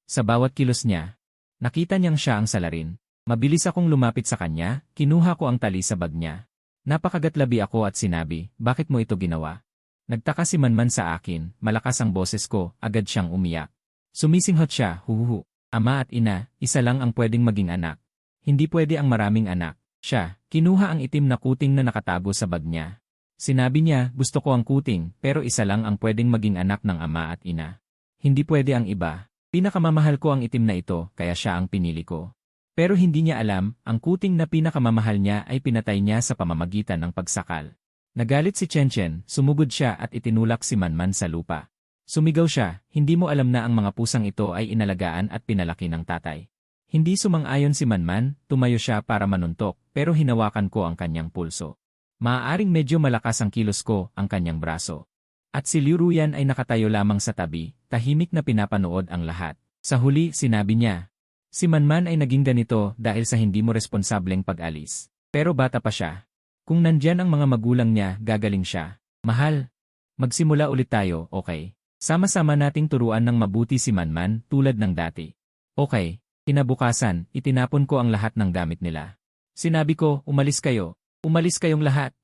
S1: Sa bawat kilos niya, nakita niyang siya ang salarin. Mabilis akong lumapit sa kanya, kinuha ko ang tali sa bag niya. Napakagatlabi ako at sinabi, bakit mo ito ginawa? Nagtaka si Manman sa akin, malakas ang boses ko, agad siyang umiyak. Sumisinghot siya, huhuhu. Ama at ina, isa lang ang pwedeng maging anak. Hindi pwede ang maraming anak. Siya, kinuha ang itim na kuting na nakatago sa bag niya. Sinabi niya, gusto ko ang kuting, pero isa lang ang pwedeng maging anak ng ama at ina. Hindi pwede ang iba. Pinakamamahal ko ang itim na ito, kaya siya ang pinili ko. Pero hindi niya alam, ang kuting na pinakamamahal niya ay pinatay niya sa pamamagitan ng pagsakal. Nagalit si Chenchen, sumugod siya at itinulak si Manman sa lupa. Sumigaw siya, hindi mo alam na ang mga pusang ito ay inalagaan at pinalaki ng tatay. Hindi sumang-ayon si Manman, tumayo siya para manuntok, pero hinawakan ko ang kanyang pulso. Maaaring medyo malakas ang kilos ko, ang kanyang braso. At si Liruyan ay nakatayo lamang sa tabi, tahimik na pinapanood ang lahat. Sa huli, sinabi niya, si Manman ay naging ganito dahil sa hindi mo responsableng pag-alis. Pero bata pa siya. Kung nandyan ang mga magulang niya, gagaling siya. Mahal, magsimula ulit tayo, okay? Sama-sama nating turuan ng mabuti si Manman tulad ng dati. Okay, kinabukasan, itinapon ko ang lahat ng gamit nila. Sinabi ko, umalis kayo. Umalis kayong lahat.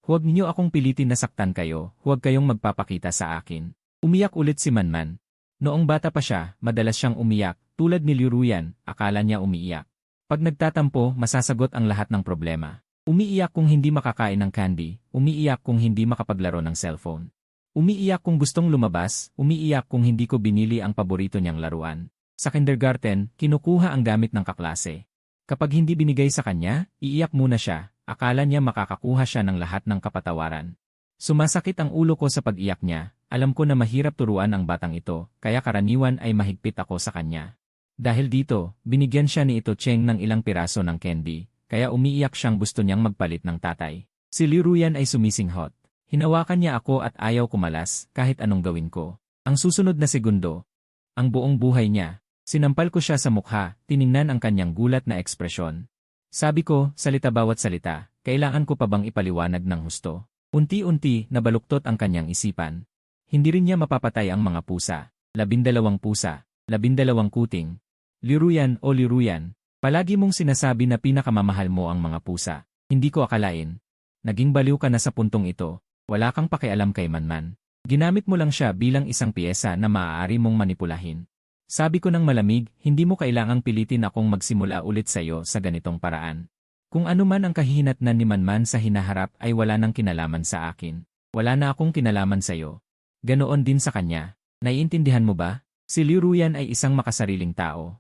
S1: Huwag niyo akong pilitin na saktan kayo, huwag kayong magpapakita sa akin. Umiyak ulit si Manman. Noong bata pa siya, madalas siyang umiyak, tulad ni Liruyan, akala niya umiiyak. Pag nagtatampo, masasagot ang lahat ng problema. Umiiyak kung hindi makakain ng candy, umiiyak kung hindi makapaglaro ng cellphone. Umiiyak kung gustong lumabas, umiiyak kung hindi ko binili ang paborito niyang laruan. Sa kindergarten, kinukuha ang gamit ng kaklase. Kapag hindi binigay sa kanya, iiyak muna siya, akala niya makakakuha siya ng lahat ng kapatawaran. Sumasakit ang ulo ko sa pag-iyak niya, alam ko na mahirap turuan ang batang ito, kaya karaniwan ay mahigpit ako sa kanya. Dahil dito, binigyan siya ni Ito Cheng ng ilang piraso ng candy, kaya umiiyak siyang gusto niyang magpalit ng tatay. Si Liruyan ay sumisinghot. Hinawakan niya ako at ayaw kumalas kahit anong gawin ko. Ang susunod na segundo, ang buong buhay niya, sinampal ko siya sa mukha, tiningnan ang kanyang gulat na ekspresyon. Sabi ko, salita bawat salita, kailangan ko pa bang ipaliwanag ng husto? Unti-unti, nabaluktot ang kanyang isipan. Hindi rin niya mapapatay ang mga pusa. 12 pusa, 12 kuting. Liruyan o Liruyan, palagi mong sinasabi na pinakamamahal mo ang mga pusa. Hindi ko akalain. Naging baliw ka na sa puntong ito. Wala kang pakialam kay Manman. Ginamit mo lang siya bilang isang piyesa na maaari mong manipulahin. Sabi ko ng malamig, hindi mo kailangang pilitin akong magsimula ulit sa iyo sa ganitong paraan. Kung ano man ang kahihinatnan ni Manman sa hinaharap ay wala nang kinalaman sa akin. Wala na akong kinalaman sa iyo. Ganoon din sa kanya. Naiintindihan mo ba? Si Liruyan ay isang makasariling tao.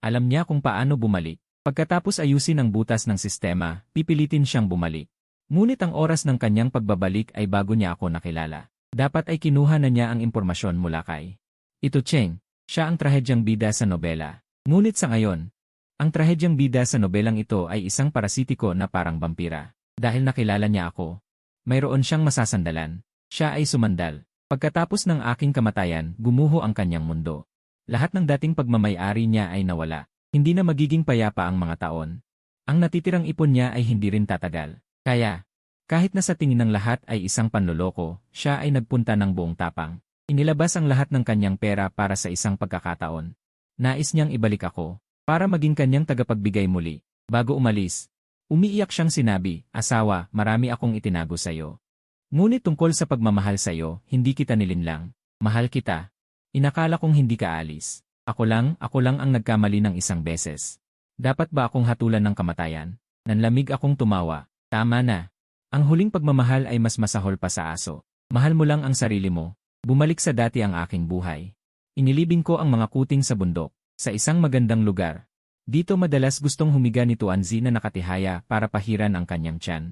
S1: Alam niya kung paano bumalik. Pagkatapos ayusin ang butas ng sistema, pipilitin siyang bumalik. Ngunit ang oras ng kanyang pagbabalik ay bago niya ako nakilala. Dapat ay kinuha na niya ang impormasyon mula kay Ito Cheng. Siya ang trahedyang bida sa nobela. Ngunit sa ngayon, Ang trahedyang bida sa nobelang ito ay isang parasitiko na parang vampira. Dahil nakilala niya ako, mayroon siyang masasandalan. Siya ay sumandal. Pagkatapos ng aking kamatayan, gumuho ang kanyang mundo. Lahat ng dating pagmamayari niya ay nawala. Hindi na magiging payapa ang mga taon. Ang natitirang ipon niya ay hindi rin tatagal. Kaya, kahit na sa tingin ng lahat ay isang panloloko, siya ay nagpunta ng buong tapang. Inilabas ang lahat ng kanyang pera para sa isang pagkakataon. Nais niyang ibalik ako, para maging kanyang tagapagbigay muli. Bago umalis, umiiyak siyang sinabi, "Asawa, marami akong itinago sa iyo. Ngunit tungkol sa pagmamahal sa iyo, hindi kita nilinlang. Mahal kita. Inakala kong hindi ka alis. Ako lang ang nagkamali ng isang beses. Dapat ba akong hatulan ng kamatayan?" Nanlamig akong tumawa. Tama na. Ang huling pagmamahal ay mas masahol pa sa aso. Mahal mo lang ang sarili mo. Bumalik sa dati ang aking buhay. Inilibing ko ang mga kuting sa bundok, sa isang magandang lugar. Dito madalas gustong humiga ni Tuanzi na nakatihaya para pahiran ang kanyang tiyan.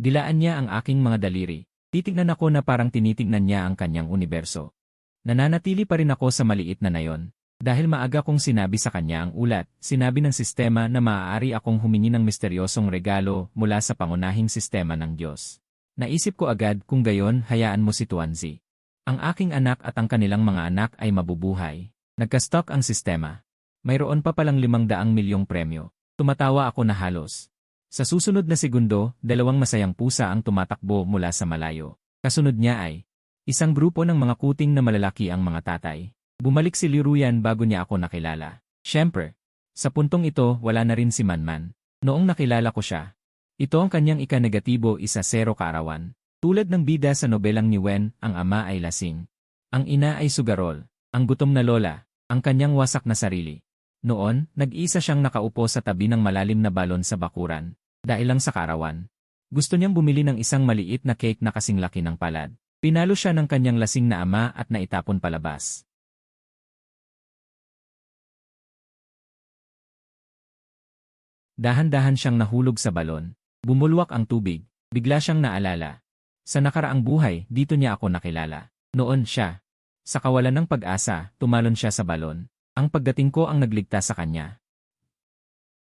S1: Dilaan niya ang aking mga daliri. Titignan ako na parang tinitignan niya ang kanyang universo. Nananatili pa rin ako sa maliit na nayon. Dahil maaga kong sinabi sa kanya ang ulat, sinabi ng sistema na maaari akong humingi ng misteryosong regalo mula sa pangunahing sistema ng Diyos. Naisip ko agad kung gayon hayaan mo si Tuanzi. Ang aking anak at ang kanilang mga anak ay mabubuhay. Nagka-stock ang sistema. Mayroon pa palang 500 milyong premyo. Tumatawa ako na halos. Sa susunod na segundo, 2 masayang pusa ang tumatakbo mula sa malayo. Kasunod niya ay isang grupo ng mga kuting na malalaki ang mga tatay. Bumalik si Liruyan bago niya ako nakilala. Siyempre, sa puntong ito wala na rin si Manman. Noong nakilala ko siya, ito ang kanyang ika-negatibo 1-0 kaarawan. Tulad ng bida sa nobelang ni Wen, ang ama ay lasing. Ang ina ay sugarol. Ang gutom na lola, ang kanyang wasak na sarili. Noon, nag-iisa siyang nakaupo sa tabi ng malalim na balon sa bakuran. Dahil lang sa kaarawan. Gusto niyang bumili ng isang maliit na cake na kasing laki ng palad. Pinalo siya ng kanyang lasing na ama at naitapon palabas. Dahan-dahan siyang nahulog sa balon. Bumulwak ang tubig. Bigla siyang naalala. Sa nakaraang buhay, dito niya ako nakilala. Noon siya. Sa kawalan ng pag-asa, tumalon siya sa balon. Ang pagdating ko ang nagligtas sa kanya.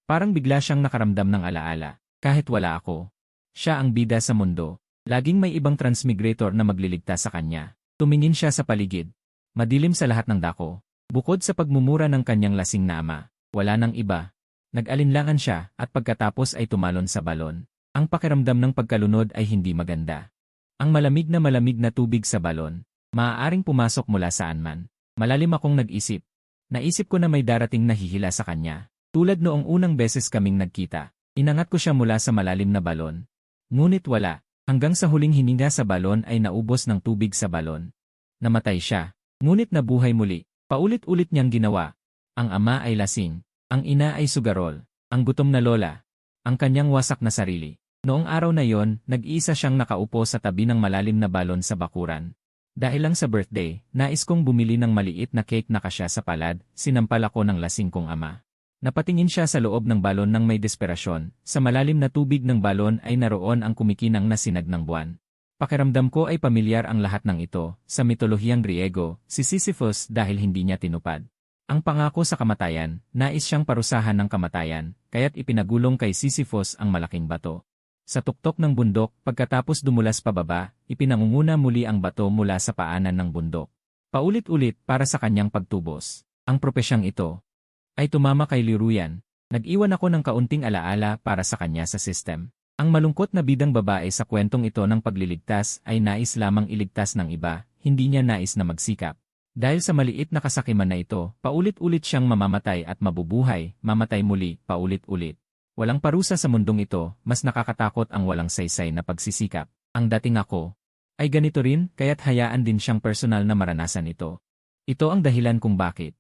S1: Parang bigla siyang nakaramdam ng alaala. Kahit wala ako. Siya ang bida sa mundo. Laging may ibang transmigrator na magliligtas sa kanya. Tumingin siya sa paligid. Madilim sa lahat ng dako. Bukod sa pagmumura ng kanyang lasing na ama, wala nang iba. Nag-alinlangan siya at pagkatapos ay tumalon sa balon. Ang pakiramdam ng pagkalunod ay hindi maganda. Ang malamig na tubig sa balon, maaaring pumasok mula saan man. Malalim akong nag-isip. Naisip ko na may darating na hihila sa kanya. Tulad noong unang beses kaming nagkita, inangat ko siya mula sa malalim na balon. Ngunit wala, hanggang sa huling hininga sa balon ay naubos ng tubig sa balon. Namatay siya, ngunit nabuhay muli. Paulit-ulit niyang ginawa. Ang ama ay lasing. Ang ina ay sugarol, ang gutom na lola, ang kanyang wasak na sarili. Noong araw na yon, nag-iisa siyang nakaupo sa tabi ng malalim na balon sa bakuran. Dahil lang sa birthday, nais kong bumili ng maliit na cake na kasya sa palad, sinampal ako ng lasing kong ama. Napatingin siya sa loob ng balon ng may desperasyon, sa malalim na tubig ng balon ay naroon ang kumikinang na sinag ng buwan. Pakiramdam ko ay pamilyar ang lahat ng ito, sa mitolohiyang Griego, si Sisyphus dahil hindi niya tinupad. Ang pangako sa kamatayan, nais siyang parusahan ng kamatayan, kaya't ipinagulong kay Sisyphus ang malaking bato. Sa tuktok ng bundok, pagkatapos dumulas pababa, ipinangunguna muli ang bato mula sa paanan ng bundok. Paulit-ulit para sa kanyang pagtubos. Ang propesyang ito ay tumama kay Liruyan. Nag-iwan ako ng kaunting alaala para sa kanya sa system. Ang malungkot na bidang babae sa kwentong ito ng pagliligtas ay nais lamang iligtas ng iba, hindi niya nais na magsikap. Dahil sa maliit na kasakiman na ito, paulit-ulit siyang mamamatay at mabubuhay, mamatay muli, paulit-ulit. Walang parusa sa mundong ito, mas nakakatakot ang walang saysay na pagsisikap. Ang dating ako ay ganito rin, kaya't hayaan din siyang personal na maranasan ito. Ito ang dahilan kung bakit